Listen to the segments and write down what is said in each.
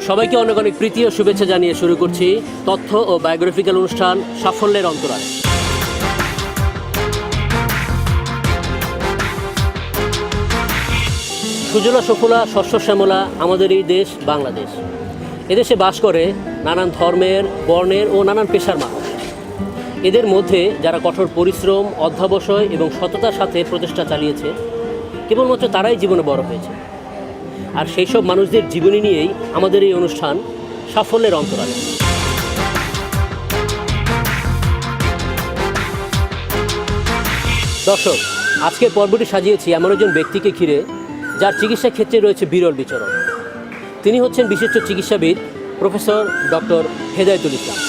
সবাইকে অনেক অনেক প্রীতি ও শুভেচ্ছা জানিয়ে শুরু করছি তথ্য ও বায়োগ্রাফিক্যাল অনুষ্ঠান সাফল্যের অন্তরালে। সুজলা সুফলা শস্য শ্যামলা আমাদের এই দেশ বাংলাদেশ। এদেশে বাস করে নানান ধর্মের, বর্ণের ও নানান পেশার মানুষ। এদের মধ্যে যারা কঠোর পরিশ্রম, অধ্যবসায় এবং সততার সাথে প্রচেষ্টা চালিয়েছে, কেবলমাত্র তারাই জীবনে বড় হয়েছে। আর সেই সব মানুষদের জীবনী নিয়েই আমাদের এই অনুষ্ঠান সাফল্যের অন্তরালে। দর্শক, আজকের পর্বটি সাজিয়েছি এমন একজন ব্যক্তিকে ঘিরে যার চিকিৎসা ক্ষেত্রে রয়েছে বিরল বিচরণ। তিনি হচ্ছেন বিশিষ্ট চিকিৎসাবিদ প্রফেসর ডক্টর হেদায়েতুল ইসলাম।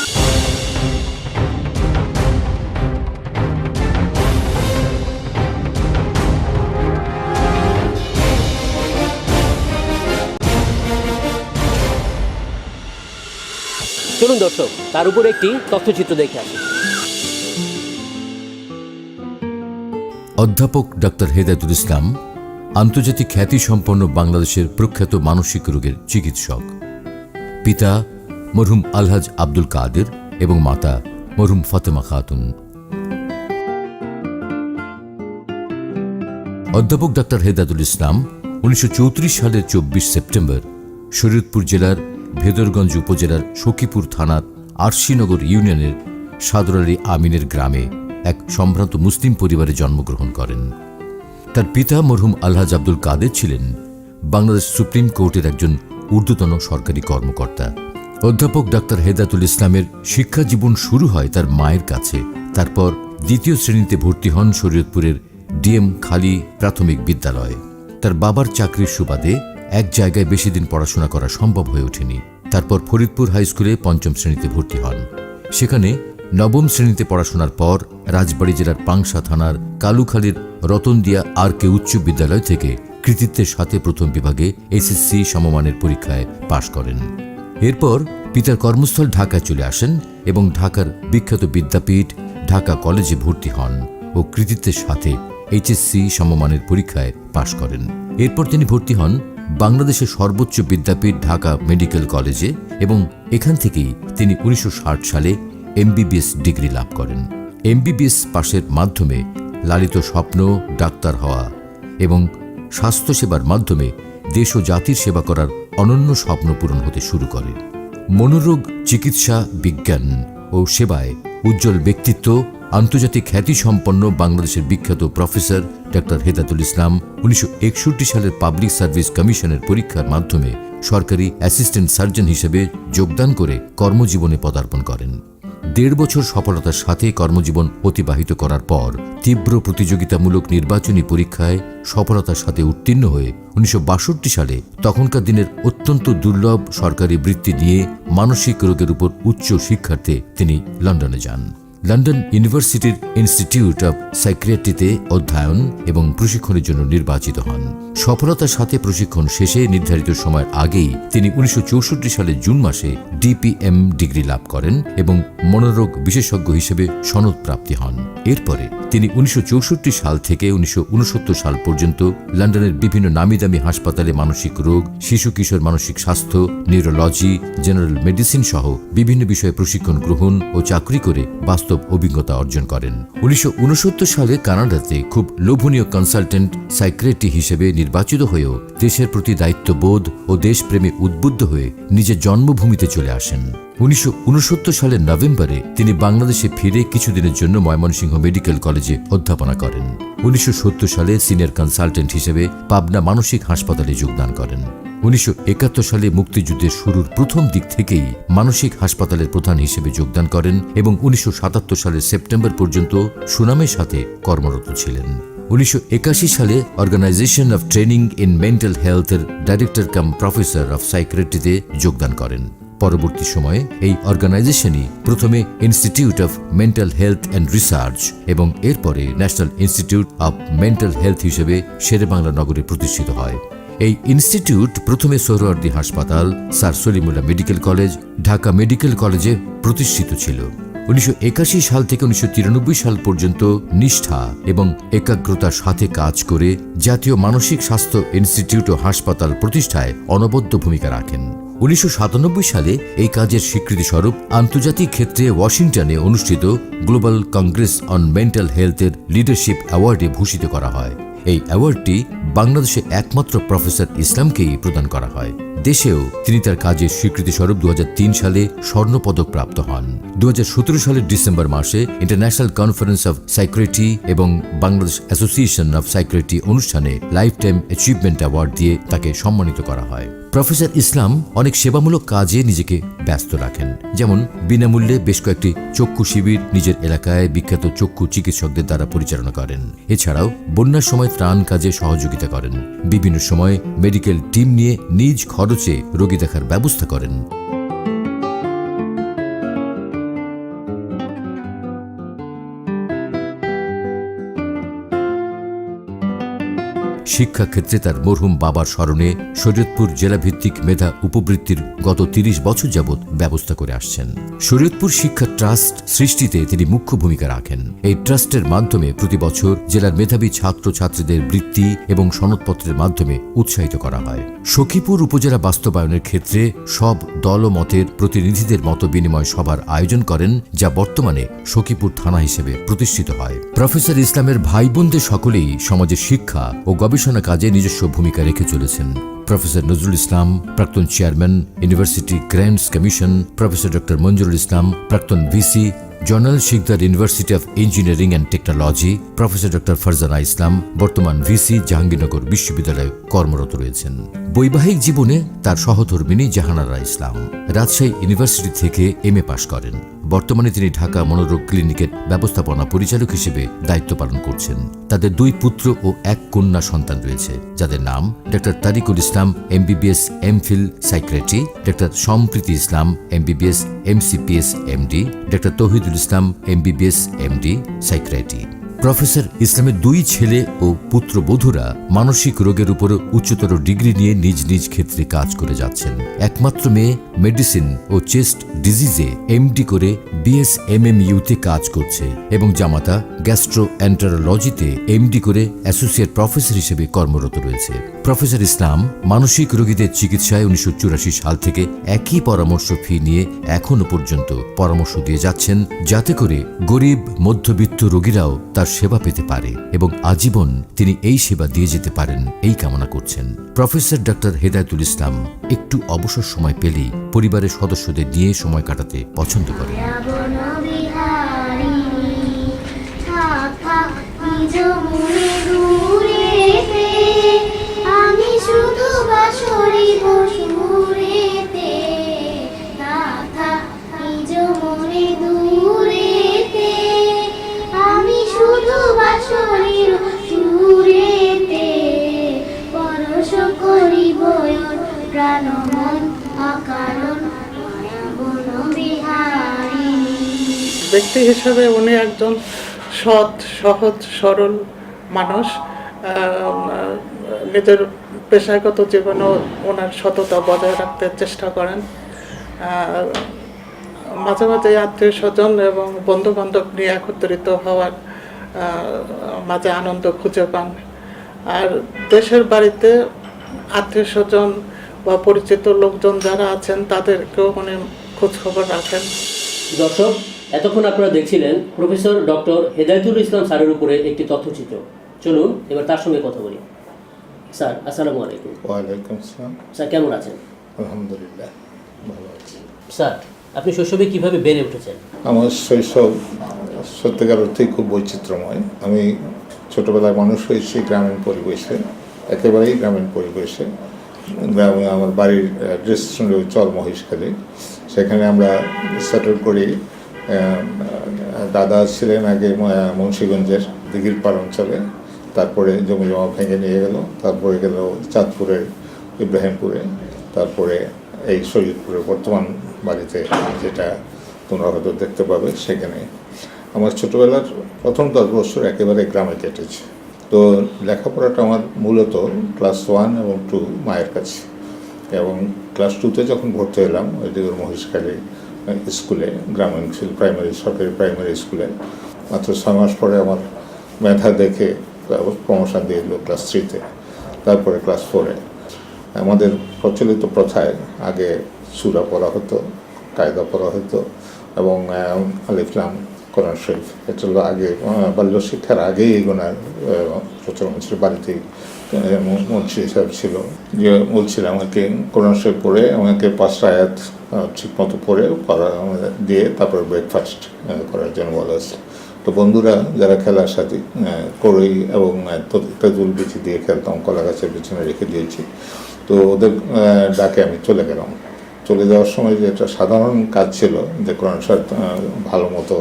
চলুন দর্শক, তার উপর একটি তথ্যচিত্র দেখে আসি। অধ্যাপক ডক্টর হেদায়েতুল ইসলাম আন্তর্জাতিক খ্যাতিসম্পন্ন বাংলাদেশের প্রখ্যাত মানসিক রোগের চিকিৎসক। পিতা মরহুম আলহাজ আব্দুল কাদের এবং মাতা মরহুম ফাতেমা খাতুন। অধ্যাপক ডক্টর হেদায়েতুল ইসলাম 1934 সালের 24 সেপ্টেম্বর শরীয়তপুর জেলার ভেদরগঞ্জ উপজেলার সখীপুর থানার আরশিনগর ইউনিয়নের সাদর আলী আমিনের গ্রামে এক সম্ভ্রান্ত মুসলিম পরিবারে জন্মগ্রহণ করেন। তার পিতা মরহুম আলহাজ আব্দুল কাদের ছিলেন বাংলাদেশ সুপ্রিম কোর্টের একজন ঊর্ধ্বতন সরকারি কর্মকর্তা। অধ্যাপক ডক্টর হেদায়েতুল ইসলামের শিক্ষা জীবন শুরু হয় তার মায়ের কাছে। তারপর দ্বিতীয় শ্রেণীতে ভর্তি হন শরীয়তপুরের ডিএম খালি প্রাথমিক বিদ্যালয়ে। তার বাবার চাকরির সুবাদে এক জায়গায় বেশি দিন পড়াশোনা করা সম্ভব হয়ে ওঠেনি। তারপর ফরিদপুর হাই স্কুলে পঞ্চম শ্রেণীতে ভর্তি হন। সেখানে নবম শ্রেণীতে পড়াশোনার পর রাজবাড়ী জেলার পাংশা থানার কালুখালীর রতনদিয়া আর কে উচ্চ বিদ্যালয় থেকে কৃতিত্বের সাথে প্রথম বিভাগে এসএসসি সমমানের পরীক্ষায় পাশ করেন। এরপর পিতার কর্মস্থল ঢাকায় চলে আসেন এবং ঢাকার বিখ্যাত বিদ্যাপীঠ ঢাকা কলেজে ভর্তি হন ও কৃতিত্বের সাথে এইচএসসি সমমানের পরীক্ষায় পাশ করেন। এরপর তিনি ভর্তি হন বাংলাদেশের সর্বোচ্চ বিদ্যাপীঠ ঢাকা মেডিকেল কলেজে এবং এখান থেকেই তিনি 1960 সালে এমবিবিএস ডিগ্রি লাভ করেন। এমবিবিএস পাশের মাধ্যমে লালিত স্বপ্ন ডাক্তার হওয়া এবং স্বাস্থ্যসেবার মাধ্যমে দেশ ও জাতির সেবা করার অনন্য স্বপ্ন পূরণ হতে শুরু করে। মনোরোগ চিকিৎসা বিজ্ঞান ও সেবায় উজ্জ্বল ব্যক্তিত্ব, আন্তর্জাতিক খ্যাতিসম্পন্ন বাংলাদেশের বিখ্যাত প্রফেসর ডক্টর হেদায়েতুল ইসলাম 1961 সালের পাবলিক সার্ভিস কমিশনের পরীক্ষার মাধ্যমে সরকারি অ্যাসিস্ট্যান্ট সার্জন হিসেবে যোগদান করে কর্মজীবনে পদার্পণ করেন। 1.5 বছর সফলতার সাথে কর্মজীবন অতিবাহিত করার পর তীব্র প্রতিযোগিতামূলক নির্বাচনী পরীক্ষায় সফলতার সাথে উত্তীর্ণ হয়ে 1962 সালে তখনকার দিনের অত্যন্ত দুর্লভ সরকারি বৃত্তি নিয়ে মানসিক রোগের উপর উচ্চ শিক্ষার্থে তিনি লন্ডনে যান। লন্ডন ইউনিভার্সিটির ইনস্টিটিউট অব সাইকিয়াট্রিতে অধ্যয়ন এবং প্রশিক্ষণের জন্য নির্বাচিত হন। সফলতার সাথে প্রশিক্ষণ শেষে নির্ধারিত সময়ের আগেই তিনি 1964 সালের জুন মাসে ডিপিএম ডিগ্রি লাভ করেন এবং মনোরোগ বিশেষজ্ঞ হিসেবে সনদ প্রাপ্তি হন। এরপরে তিনি 1964 সাল থেকে 1969 সাল পর্যন্ত লন্ডনের বিভিন্ন নামিদামি হাসপাতালে মানসিক রোগ, শিশু কিশোর মানসিক স্বাস্থ্য, নিউরোলজি, জেনারেল মেডিসিন সহ বিভিন্ন বিষয়ে প্রশিক্ষণ গ্রহণ ও চাকরি করে বাস্তব অভিজ্ঞতা অর্জন করেন। 1969 সালে কানাডাতে খুব লোভনীয় কনসালটেন্ট সাইকিয়াট্রি হিসেবে নির্বাচিত হয়েও দেশের প্রতি দায়িত্ববোধ ও দেশপ্রেমে উদ্বুদ্ধ হয়ে নিজের জন্মভূমিতে চলে আসেন। 1969 সালের নভেম্বরে তিনি বাংলাদেশে ফিরে কিছুদিনের জন্য ময়মনসিংহ মেডিকেল কলেজে অধ্যাপনা করেন। 1970 সালে সিনিয়র কনসালটেন্ট হিসেবে পাবনা মানসিক হাসপাতালে যোগদান করেন। 1971 সালে মুক্তিযুদ্ধের শুরুর প্রথম দিক থেকেই মানসিক হাসপাতালের প্রধান হিসেবে যোগদান করেন এবং 1977 সালের সেপ্টেম্বর পর্যন্ত সুনামের সাথে কর্মরত ছিলেন। 1981 সালে organization of training in mental হেলথের ডাইরেক্টর কাম প্রফেসর অফ সাইকিয়াট্রিতে যোগদান করেন। পরবর্তী সময়ে এই অর্গানাইজেশনই প্রথমে institute of mental health and research এবং এরপরে national institute of mental health হিসেবে শেরেবাংলা নগরে প্রতিষ্ঠিত হয়। এই ইনস্টিটিউট প্রথমে সোহরাওয়ার্দী হাসপাতাল, sir Salimullah medical college, Dhaka medical কলেজে প্রতিষ্ঠিত ছিল। 1981 সাল থেকে 1993 সাল পর্যন্ত নিষ্ঠা এবং একাগ্রতার সাথে কাজ করে জাতীয় মানসিক স্বাস্থ্য ইনস্টিটিউট ও হাসপাতাল প্রতিষ্ঠায় অনবদ্য ভূমিকা রাখেন। 1997 সালে এই কাজের স্বীকৃতিস্বরূপ আন্তর্জাতিক ক্ষেত্রে ওয়াশিংটনে অনুষ্ঠিত গ্লোবাল কংগ্রেস অন মেন্টাল হেলথের লিডারশিপ অ্যাওয়ার্ডে ভূষিত করা হয়। এই অ্যাওয়ার্ডটি বাংলাদেশে একমাত্র প্রফেসর ইসলামকেই প্রদান করা হয়। দেশেও তিনি তার কাজের স্বীকৃতিস্বরূপ 2003 সালে স্বর্ণপদক প্রাপ্ত হন। 2017 সালের ডিসেম্বর মাসে ইন্টারন্যাশনাল কনফারেন্স অফ সাইকিয়াট্রি এবং বাংলাদেশ অ্যাসোসিয়েশন অফ সাইকিয়াট্রি অনুষ্ঠানে লাইফ টাইম অ্যাচিভমেন্ট অ্যাওয়ার্ড দিয়ে তাকে সম্মানিত করা হয়। প্রফেসর ইসলাম অনেক সেবামূলক কাজে নিজেকে ব্যস্ত রাখেন, যেমন বিনামূল্যে বেশ কয়েকটি চক্ষু শিবির নিজের এলাকায় বিখ্যাত চক্ষু চিকিৎসকদের দ্বারা পরিচালনা করেন। এছাড়াও বন্যার সময় ত্রাণ কাজে সহযোগিতা করেন। বিভিন্ন সময় মেডিকেল টিম নিয়ে নিজ খরচে রোগী দেখার ব্যবস্থা করেন। শিক্ষাক্ষেত্রে তার মরহুম বাবার স্মরণে শরীয়তপুর জেলাভিত্তিক মেধা উপবৃত্তির গত 30 বছর যাবৎ ব্যবস্থা করে আসছেন। শরীয়তপুর শিক্ষা ট্রাস্ট সৃষ্টিতে তিনি মুখ্য ভূমিকা রাখেন। এই ট্রাস্টের মাধ্যমে প্রতি বছর জেলার মেধাবী ছাত্রছাত্রীদের বৃত্তি এবং সনদপত্রের মাধ্যমে উৎসাহিত করা হয়। সখীপুর উপজেলা বাস্তবায়নের ক্ষেত্রে সব দল ও মতের প্রতিনিধিদের মত বিনিময় সভার আয়োজন করেন, যা বর্তমানে সখীপুর থানা হিসেবে প্রতিষ্ঠিত হয়। প্রফেসর ইসলামের ভাই বোনদের সকলেই সমাজের শিক্ষা ও গবেষণা কাজে নিজস্ব ভূমিকা রেখে চলেছেন। প্রফেসর নজরুল ইসলাম, প্রাক্তন chairman, university grants commission; professor doctor Monjurul Islam, প্রাক্তন ভিসি, জর্নাল Sikder university of engineering and technology; professor doctor Farzana Islam, বর্তমান ভিসি, জাহাঙ্গীরনগর বিশ্ববিদ্যালয়ে কর্মরত রয়েছেন। বৈবাহিক জীবনে তার সহধর্মিণী জাহানারা ইসলাম রাজশাহী ইউনিভার্সিটি থেকে MA পাশ করেন। বর্তমানে তিনি ঢাকা মনোরোগ ক্লিনিকের ব্যবস্থাপনা পরিচালক হিসেবে দায়িত্ব পালন করছেন। তাদের 2 পুত্র ও 1 কন্যা সন্তান রয়েছে, যাদের নাম doctor Tariqul Islam MBBS MPhil psychiatry, doctor Samprity Islam MBBS MCPS MD, doctor Touhidul Islam MBBS MD psychiatry. Professor ইসলামের 2 ছেলে ও পুত্রবধূরা মানসিক রোগের উপর উচ্চতর ডিগ্রি নিয়ে নিজ নিজ ক্ষেত্রে কাজ করে যাচ্ছেন। একমাত্র মেয়ে মেডিসিন ও চেস্ট ডিজিজে MD করে BS MMU তে কাজ করছে এবং জামাতা গ্যাস্ট্রোএন্টারোলজিতে MD করে অ্যাসোসিয়েট প্রফেসর হিসেবে কর্মরত রয়েছে। প্রফেসর ইসলাম মানসিক রোগীদের চিকিৎসায় 1984 সাল থেকে একই পরামর্শ ফি নিয়ে এখনো পর্যন্ত পরামর্শ দিয়ে যাচ্ছেন, যাতে করে গরিব মধ্যবিত্ত রোগীরাও তার সেবা পেতে পারে এবং আজীবন তিনি এই সেবা দিয়ে যেতে পারেন, এই কামনা করছেন। প্রফেসর ডক্টর হেদায়েতুল ইসলাম একটু অবসর সময় পেলেই পরিবারের সদস্যদের নিয়ে সময় কাটাতে পছন্দ করেন। ব্যক্তি হিসেবে উনি একজন সৎ, সহজ, সরল মানুষ। নিজের পেশাগত জীবনেও ওনার সততা বজায় রাখতে চেষ্টা করেন। মাঝে মাঝে আত্মীয় স্বজন এবং বন্ধু বান্ধব নিয়ে একত্রিত হওয়ার মাঝে আনন্দ খুঁজে পান। আর দেশের বাড়িতে আত্মীয় স্বজন বা পরিচিত লোকজন যারা আছেন তাদেরকেও উনি খোঁজখবর রাখেন। দর্শক, এতক্ষণ আপনারা দেখছিলেন প্রফেসর ডক্টর হেদায়েতুল ইসলাম স্যারের উপরে একটি তথ্যচিত্র। চলুন এবার তার সঙ্গে কথা বলি। স্যার, আসসালামু আলাইকুম। ওয়ালাইকুম আসসালাম। স্যার, কেমন আছেন? আলহামদুলিল্লাহ, ভালো আছি। স্যার, আপনি শৈশবে কিভাবে বেড়ে উঠেছেন? আমার শৈশব সত্যিকার অর্থেই খুব বৈচিত্র্যময়। আমি ছোটোবেলায় মানুষ হয়েছি গ্রামীণ পরিবেশে, একেবারেই গ্রামীণ পরিবেশে। গ্রামে আমার বাড়ির অ্যাড্রেস শুনলে চল মহিষখালী, সেখানে আমরা সেটেল করি। দাদা ছিলেন আগে মুন্সিগঞ্জের দিঘির পাড় অঞ্চলে, তারপরে জমি জমা ভেঙে নিয়ে গেল, তারপরে গেল চাঁদপুরের ইব্রাহিমপুরে, তারপরে এই শরীয়তপুরের বর্তমান বাড়িতে, যেটা তোমরা হয়তো দেখতে পাবে, সেখানে আমার ছোটোবেলার প্রথম 10 বছর একেবারে গ্রামে কেটেছে। তো লেখাপড়াটা আমার মূলত ক্লাস 1 এবং 2 মায়ের কাছে, এবং ক্লাস 2তে যখন ভর্তি হলাম ওইদিকে মহিষখালী স্কুলে, গ্রামীণ প্রাইমারি সরকারি প্রাইমারি স্কুলে, মাত্র 6 মাস পরে আমার মেধা দেখে প্রমোশন দিয়ে দিল ক্লাস 3তে, তারপরে ক্লাস 4-এ। আমাদের প্রচলিত প্রথায় আগে সূরা পড়া হতো, কায়দা পড়া হতো এবং আলিফ লাম কোরআন শরীফ, এটা হলো আগে বাল্য শিক্ষার আগেই এগুলো প্রচলন ছিল। বাড়িতেই মুন্সি সাহেব ছিল, যে বলছিল আমাকে কোরআন শরীফ পড়ে আমাকে 5টা আয়াত ঠিক মতো পড়ে পড়া দিয়ে তারপর ব্রেকফাস্ট করার জন্য বলা হয়েছে। তো বন্ধুরা যারা খেলার সাথে কড়ই এবং তেঁতুল বিচি দিয়ে খেলতাম, কলা গাছের পিছনে রেখে দিয়েছি। তো ওদের ডাকে আমি চলে গেলাম। চলে যাওয়ার সময় যে একটা সাধারণ কাজ ছিল যে কোরআন শরীফ ভালো মতো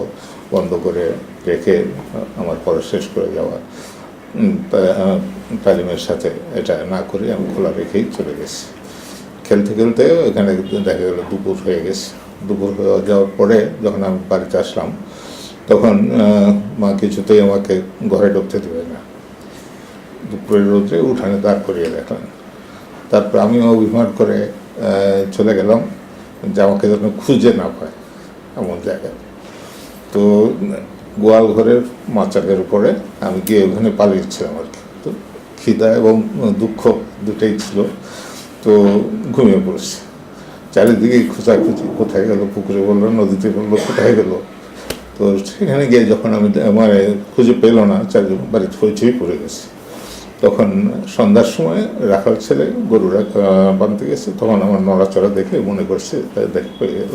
বন্ধ করে রেখে আমার পড়া শেষ করে যাওয়া, তালিমের সাথে এটা না করে আমি খোলা রেখেই চলে গেছি। খেলতে খেলতে এখানে দেখা গেল দুপুর হয়ে গেছে। দুপুর হয়ে যাওয়ার পরে যখন আমি বাড়িতে আসলাম তখন মা কিছুতেই আমাকে ঘরে ঢুকতে দেবে না, দুপুরের রোদে উঠানে দাঁড় করিয়ে রাখলেন। তারপর আমি অভিমান করে চলে গেলাম যে আমাকে যেন খুঁজে না পায় এমন জায়গায়। তো গোয়াল ঘরের মাচাকের উপরে আমি গিয়ে ওখানে পালিয়েছিলাম আর কি। তো খিদা এবং দুঃখ দুটাই ছিল, তো ঘুমিয়ে পড়েছি। চারিদিকে খোঁজাখুঁজি, কোথায় গেল, পুকুরে বললো, নদীতে বললো, কোথায় গেল। তো সেখানে গিয়ে যখন আমি মানে খুঁজে পেল না, চারিদিকে বাড়িতে হইচই পড়ে গেছে। তখন সন্ধ্যার সময় রাখাল ছেলে গরুরা বাঁধতে গেছে, তখন আমার নড়াচড়া দেখে মনে করছে দেখে পেয়ে গেল।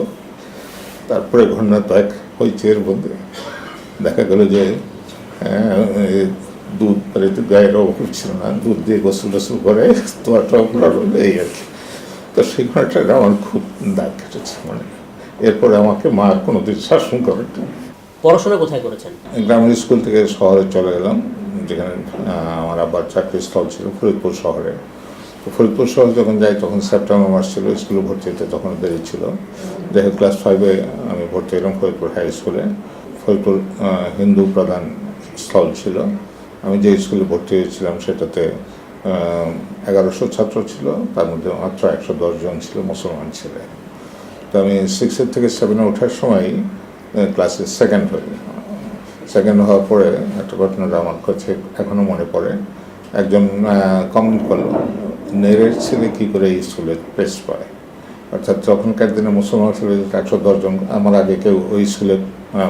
তারপরে ঘটনা তো এক হইচের মধ্যে দেখা গেল যে দুধ বাড়িতে গায়ের অভাব ছিল না, দুধ দিয়ে গোসল টোসল করে তোয়াটা এই আর কি। তো সেই ঘটনাটা আমার খুব দাগ কেটেছে। মানে এরপরে আমাকে মা কোনোদিন শাসন করেন। পড়াশোনা কোথায় করেছেন? গ্রামের স্কুল থেকে শহরে চলে গেলাম, যেখানে আমার আব্বার চাকরির স্থল ছিল ফরিদপুর শহরে। তো ফরিদপুর শহরে যখন যাই তখন সেপ্টেম্বর মাস ছিল, স্কুলে ভর্তি হতে তখন দেরি ছিল। দেখে ক্লাস 5-এ আমি ভর্তি হলাম ফরিদপুর হাই স্কুলে। ফরিদপুর হিন্দু প্রধান স্থল ছিল। আমি যে স্কুলে ভর্তি হয়েছিলাম সেটাতে 1100 ছাত্র ছিল, তার মধ্যে মাত্র 110 জন ছিল মুসলমান ছেলে। তো আমি 6 থেকে 7-এ ওঠার সময় ক্লাসে সেকেন্ড হই। সেকেন্ড হওয়ার পরে একটা ঘটনাটা আমার কাছে এখনও মনে পড়ে। একজন কমেন্ট করলো, নেরের ছেলে কী করে এই স্কুলে প্রেস পায়। অর্থাৎ তখনকার দিনে মুসলমান ছেলে 110 জন, আমার আগে কেউ ওই স্কুলে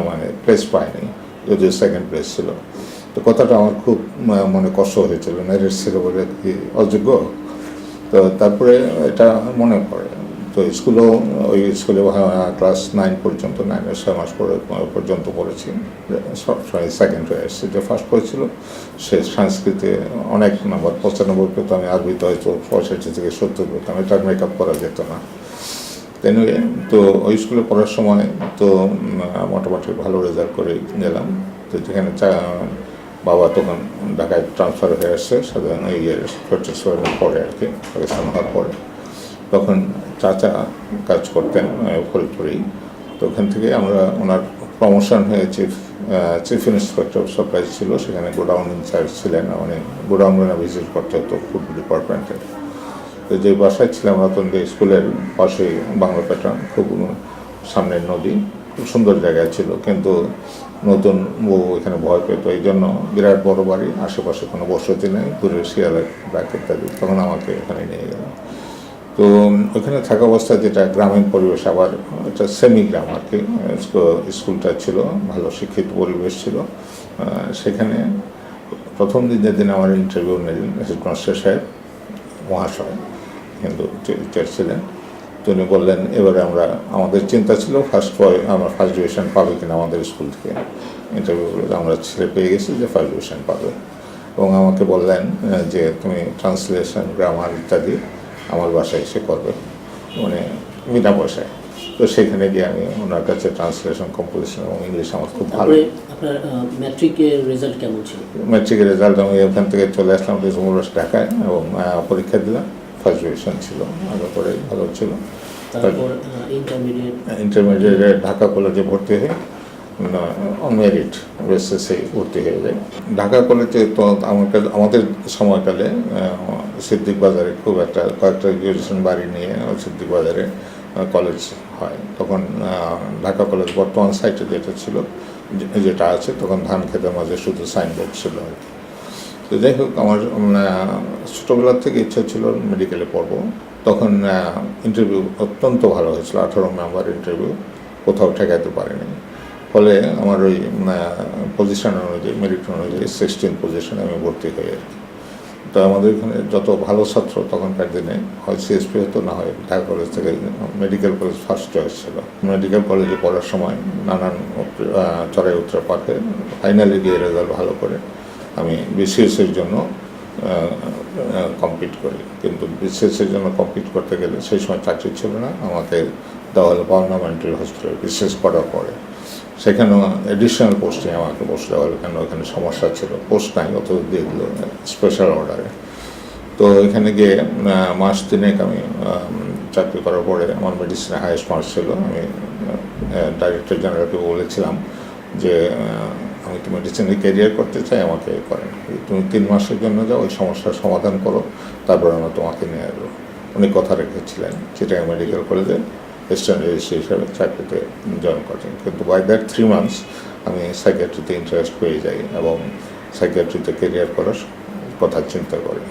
মানে প্লেস পায়নি, যদিও সেকেন্ড প্লেস ছিল। তো কথাটা আমার খুব মনে কষ্ট হয়েছিল, নেরের ছেলে বলে কি অযোগ্য। তো তারপরে এটা মনে পড়ে। তো স্কুলেও ওই স্কুলে ক্লাস 9 পর্যন্ত, 9-এর 6 মাস পর্যন্ত পড়েছি। সবসময় সেকেন্ড হয়ে এসেছে। যে ফার্স্ট পড়েছিল সে সংস্কৃতে অনেক নাম্বার, 95 পেতো, আমি আরবিতে হয়তো 65 থেকে 70 পেতাম। এটা মেকআপ করা যেত না। এনিওয়ে, তো ওই স্কুলে পড়ার সময় তো মোটামুটি ভালো রেজাল্ট করে গেলাম। তো যেখানে বাবা তখন ঢাকায় ট্রান্সফার হয়ে আসছে, সাধারণ পরে আর কি, পাকিস্তান হওয়ার পরে। তখন চাচা কাজ করতেন ফরিদপুরেই। তো ওখান থেকে আমরা ওনার প্রমোশন হয়ে চিফ ইন্সপেক্টর অফ সাপ্লাইজ ছিল, সেখানে গোডাউন ইনচার্জ ছিলেন। মানে গোডাউনে ভিজিট করতে হতো ফুড ডিপার্টমেন্টের। তো যে বাসায় ছিলাম নতুন স্কুলের পাশেই বাংলা প্যাটার্ন, খুব সামনের নদী, খুব সুন্দর জায়গায় ছিল। কিন্তু নতুন বউ এখানে ভয় পেত, এই জন্য বিরাট বড় বাড়ি, আশেপাশে কোনো বসতি নেই, দূরে শিয়ালের ডাক ইত্যাদি। তখন আমাকে এখানে নিয়ে গেল। তো ওখানে থাকা অবস্থায় যেটা গ্রামীণ পরিবেশ, আবার একটা সেমি গ্রাম আর কি, স্কুলটা ছিল, ভালো শিক্ষিত পরিবেশ ছিল। সেখানে প্রথম দিন যেদিন আমার ইন্টারভিউ নিলেন হেডমাস্টার সাহেব মহাশয়, হিন্দু টিচার ছিলেন। তিনি বললেন, এবারে আমাদের চিন্তা ছিল আমরা ফার্স্ট ডিভিশন পাবে কিনা আমাদের স্কুল থেকে। ইন্টারভিউ আমরা ছেলে পেয়ে গেছি যে ফার্স্ট ডিভিশন পাবে। এবং আমাকে বললেন যে তুমি ট্রান্সলেশন, গ্রামার ইত্যাদি আমার বাসায় এসে করবে, মানে বিনা পয়সায়। তো সেখানে গিয়ে আমি ওনার কাছে ট্রান্সলেশন, কম্পোজিশন এবং ইংলিশ আমার খুব ভালো। আপনার ম্যাট্রিকের রেজাল্ট কেমন ছিল? ম্যাট্রিকের রেজাল্ট আমি ওখান থেকে চলে আসলাম ঢাকায় এবং পরীক্ষা দিলাম, ফার্স্ট ডিভিশন ছিল, আগে পরে ভালো ছিল। তারপর ইন্টারমিডিয়েটে ঢাকা কলেজে ভর্তি হয়ে অন মেরিট বেসিসে ভর্তি হয়ে যায়। ঢাকা কলেজে তো আমাদের সময়কালে সিদ্দিক বাজারে খুব কয়েকটা গ্রাজুয়েশন বাড়ি নিয়ে সিদ্দিক বাজারে কলেজ হয়। তখন ঢাকা কলেজ বর্তমান সাইটে যেটা ছিল, যেটা আছে, তখন ধান খেতের মাঝে শুধু সাইনবোর্ড ছিল আর কি। তো যাই হোক, আমার ছোটোবেলার থেকে ইচ্ছা ছিল মেডিকেলে পড়বো। তখন ইন্টারভিউ অত্যন্ত ভালো হয়েছিল, 18 মেম্বার ইন্টারভিউ, কোথাও ঠেকাইতে পারেনি। ফলে আমার ওই পজিশন অনুযায়ী, মেরিট অনুযায়ী 16 পজিশনে আমি ভর্তি হই আর কি। তো আমাদের এখানে যত ভালো ছাত্র তখনকার দিনে হয় সিএসপি হতো, না হয় ঢাকা কলেজ থেকে মেডিকেল কলেজ ফার্স্ট চয়েস ছিল। মেডিকেল কলেজে পড়ার সময় নানান চড়াই উতরা পাঠে ফাইনালি গিয়ে রেজাল্ট ভালো করে আমি বিসিএসের জন্য কম্পিট করি। কিন্তু বিসিএসের জন্য কম্পিট করতে গেলে সেই সময় চাকরি ছিল না, আমাকে দেওয়া হলো গভর্নমেন্টাল হসপিটাল বিসিএস করার পরে। সেখানেও অ্যাডিশনাল পোস্টিং আমাকে বসতে হলো, কেন ওখানে সমস্যা ছিল, পোস্ট নাই, অত দিয়ে দিল স্পেশাল অর্ডারে। তো এখানে গিয়ে মাস তিনেক আমি চাকরি করার পরে আমার মেডিসিনে হাইয়েস্ট মার্কস ছিল। আমি ডাইরেক্টর জেনারেলকে বলেছিলাম যে আমি তো মেডিসিনে ক্যারিয়ার করতে চাই, আমাকে করেন, তুমি 3 মাসের জন্য যাও, ওই সমস্যার সমাধান করো, তারপরে আমরা তোমাকে নিয়ে আসবো। উনি কথা রেখেছিলেন। চিটাগাং মেডিকেল কলেজে অ্যাসিস্ট্যান্ট রেজিস্ট্রার হিসাবে চাকরিতে জয়েন করেন। কিন্তু বাই দ্যাট 3 মান্থস আমি সাইকিয়াট্রিতে ইন্টারেস্ট পেয়ে যাই এবং সাইকিয়াট্রিতে ক্যারিয়ার করার কথা চিন্তা করি।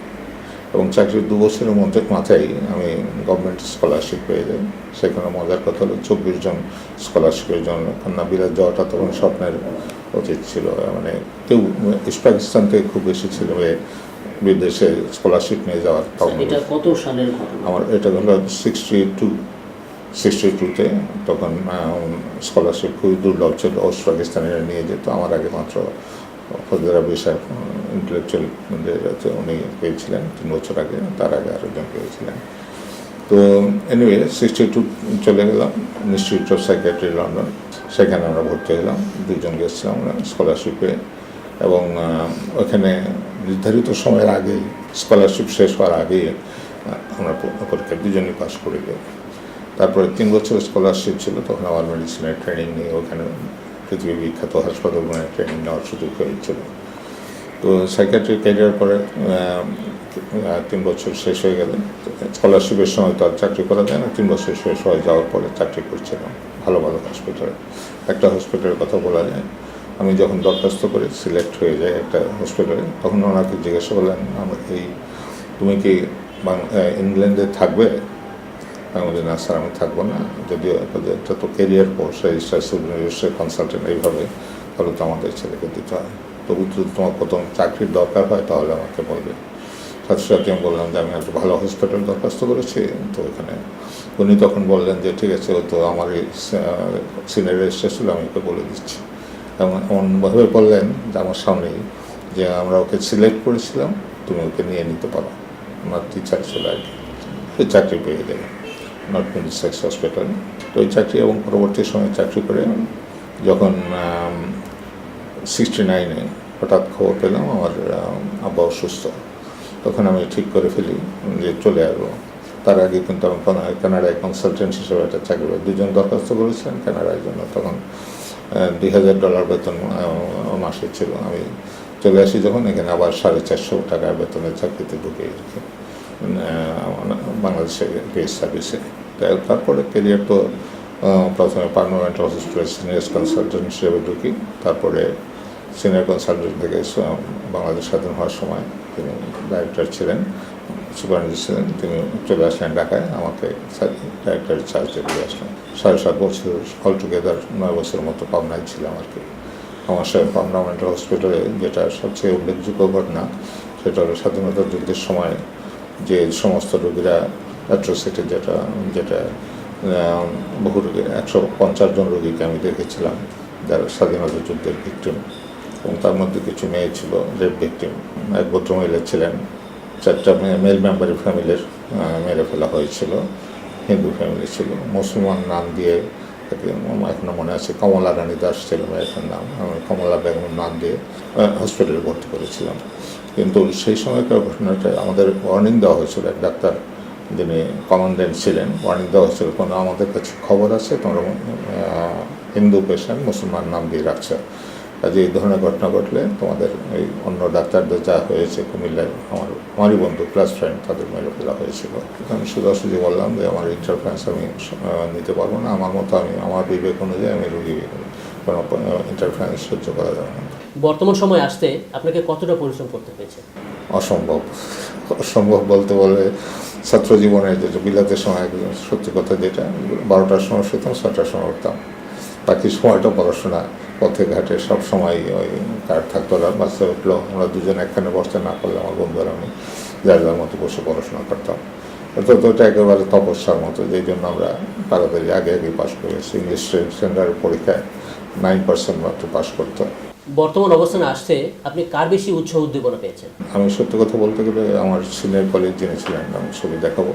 এবং চাকরির 2 বছরের মাথায় আমি গভর্নমেন্ট স্কলারশিপ পেয়ে যাই। সেখানে মজার কথা হলো 24 জন স্কলারশিপের জন্য কন্যা বিরাজ যাওয়াটা তখন স্বপ্নের অতীত ছিল। মানে কেউ ইস্ট পাকিস্তান থেকে খুব বেশি ছিল বিদেশে স্কলারশিপ নিয়ে যাওয়ার। এটা কত সালের ঘটনা? আমার এটা হলো 62-তে। তখন স্কলারশিপ খুবই দুর্লভ ছিল, ওয়েস্ট পাকিস্তানিরা নিয়ে যেত। আমার আগে মাত্র ফজরা বিষয় ইন্টেলেকচুয়াল উনি পেয়েছিলেন 3 বছর আগে, তার আগে আরেকজন পেয়েছিলেন। তো এনিওয়ে 62 চলে গেলাম ইনস্টিটিউট অফ সাইকিয়াট্রি লন্ডন। সেখানে আমরা ভর্তি হলাম, 2 জন গেছিলাম আমরা স্কলারশিপে। এবং ওখানে নির্ধারিত সময়ের আগেই, স্কলারশিপ শেষ হওয়ার আগেই আমরা পরীক্ষা 2 জনই পাস করে যাই। তারপরে 3 বছরের স্কলারশিপ ছিল, তখন আমার মেডিসিনের ট্রেনিং নিয়ে ওখানে পৃথিবী বিখ্যাত হাসপাতালগুলো ট্রেনিং নেওয়ার সুযোগ হয়েছিল। তো সাইকিয়াট্রি ক্যারিয়ার করে 3 বছর শেষ হয়ে গেলে, স্কলারশিপের সময় তো আর চাকরি করা যায় না, 3 বছর শেষ হয়ে যাওয়ার পরে চাকরি করছিলাম ভালো ভালো হসপিটালে। একটা হসপিটালের কথা বলা যায়, আমি যখন দরখাস্ত করে সিলেক্ট হয়ে যাই একটা হসপিটালে, তখন ওনাকে জিজ্ঞাসা করলেন, তুমি কি ইংল্যান্ডে থাকবে? আমি বলি, না স্যার, আমি থাকবো না, যদিও এটা তো ক্যারিয়ার কোর্স, রেজিস্ট্রার কনসালটেন্ট, এইভাবে তাহলে তো আমাদের ছেলেকে দিতে হয়। তবু যদি তোমার প্রথম চাকরির দরকার হয় তাহলে আমাকে বলবে। সাথে সাথে আমি বললাম যে আমি একটা ভালো হসপিটাল দরখাস্ত করেছি। তো এখানে উনি তখন বললেন যে ঠিক আছে, ও তো আমার সিনিয়র রেজিস্ট্রার ছিল, আমি ওকে বলে দিচ্ছি। এমনভাবে বললেন যে আমার সামনেই, যে আমরা ওকে সিলেক্ট করেছিলাম, তুমি ওকে নিয়ে নিতে পারো। আমার টিচার ছিল আর কি, সেই চাকরি পেয়ে যাবে নর্থ মিডলসেক্স হসপিটাল। তো ওই চাকরি এবং পরবর্তী সময়ে চাকরি করে যখন 69-এ হঠাৎ খবর পেলাম আমার আব্বা অসুস্থ, তখন আমি ঠিক করে ফেলি যে চলে আসবো। তার আগে কিন্তু আমি কানাডায় কনসালটেন্ট হিসেবে একটা চাকরি, 2 জন দরখাস্ত করেছিলেন কানাডার জন্য। তখন $2000 বেতন মাসে ছিল। আমি চলে আসি যখন, এখানে আবার 450 টাকার বেতনের চাকরিতে ঢুকে বাংলাদেশের পেস সার্ভিসে। তারপরে ক্যারিয়ার তো প্রথমে পার্মানেন্ট হসপিটাল সিনিয়র কনসালটেন্ট হিসেবে ঢুকি। তারপরে সিনিয়র কনসালটেন্ট থেকে বাংলাদেশ স্বাধীন হওয়ার সময় তিনি ডাইরেক্টর ছিলেন, সুপারিনটেন্ডেন্ট ছিলেন, তিনি চলে আসলেন ঢাকায়, আমাকে ডাইরেক্টরের চার্জে দিয়ে আসলেন। 7.5 বছর অল টুগেদার 9 বছরের মতো পাবনায় ছিলাম আর কি। আমার সাথে পাবনা মেন্টাল হসপিটালে যেটা সবচেয়ে উল্লেখযোগ্য ঘটনা, সেটা হলো স্বাধীনতা যুদ্ধের সময় যে সমস্ত রোগীরা অ্যাট্রোসিটি, যেটা বহু রোগী, 150 জন রোগীকে আমি দেখেছিলাম যারা স্বাধীনতা যুদ্ধের ভিকটিম, এবং তার মধ্যে কিছু মেয়ে ছিল রেপ ভিকটিম। এক ভদ্রমহিলা ছিলেন, 4টা মেল মেম্বারের ফ্যামিলির মেরে ফেলা হয়েছিল, হিন্দু ফ্যামিলি ছিল। মুসলমান নাম দিয়ে, এখনো মনে আছে, কমলা রানী দাস ছিল মেয়েটার নাম, আমি কমলা বেগমের নাম দিয়ে হসপিটালে ভর্তি করেছিলাম। কিন্তু সেই সময়কার ঘটনাটা আমাদের ওয়ার্নিং দেওয়া হয়েছিল, এক ডাক্তার যিনি কমান্ডেন্ট ছিলেন, ওয়ার্নিং দেওয়া হয়েছিল, কোনো আমাদের কাছে খবর আছে তোমরা হিন্দু পেশেন্ট মুসলমান নাম দিয়ে রাখছে, কাজে এই ধরনের ঘটনা ঘটলে তোমাদের এই অন্য ডাক্তারদের যা হয়েছে কুমিল্লায়, আমারই বন্ধু ক্লাস ফ্রেন্ড, তাদের মেরে ফেলা হয়েছিল। আমি সোজাসুজি বললাম যে আমার ইন্টারফারেন্স আমি নিতে পারবো না, আমার মতো আমার বিবেক অনুযায়ী আমি রোগী কোনো ইন্টারফারেন্স সহ্য করা যাবে না। বর্তমান সময় আসতে আপনাকে কতটা পরিশ্রম করতে হয়েছে? অসম্ভব। অসম্ভব বলতে বলে ছাত্র জীবনে যেটা বিলাতের সময় সত্যি কথা যেটা 12টার সময় শুতাম, 6টার সময় উঠতাম, বাকি সময়টা পড়াশোনা পথে ঘাটে সব সময় ওই কার থাকতো না। বাসে উঠলো আমরা দুজন একখানে বসতে না পারলে আমার বন্ধুরা আমি যার যার মতো বসে পড়াশোনা করতাম। তো ওটা একেবারে তপস্যার মতো, যেই জন্য আমরা তাড়াতাড়ি আগে পাশ করেছি। ইংলিশ স্ট্যান্ডার্ড পরীক্ষায় 9% মাত্র পাশ করতাম। বর্তমান অবস্থানে আসতে আপনি কার বেশি উৎসাহ উদ্দীপনা পেয়েছেন? আমি সত্যি কথা বলতে গেলে আমার সিনিয়র কলেজ যিনি ছিলেন, আমি ছবি দেখাবো,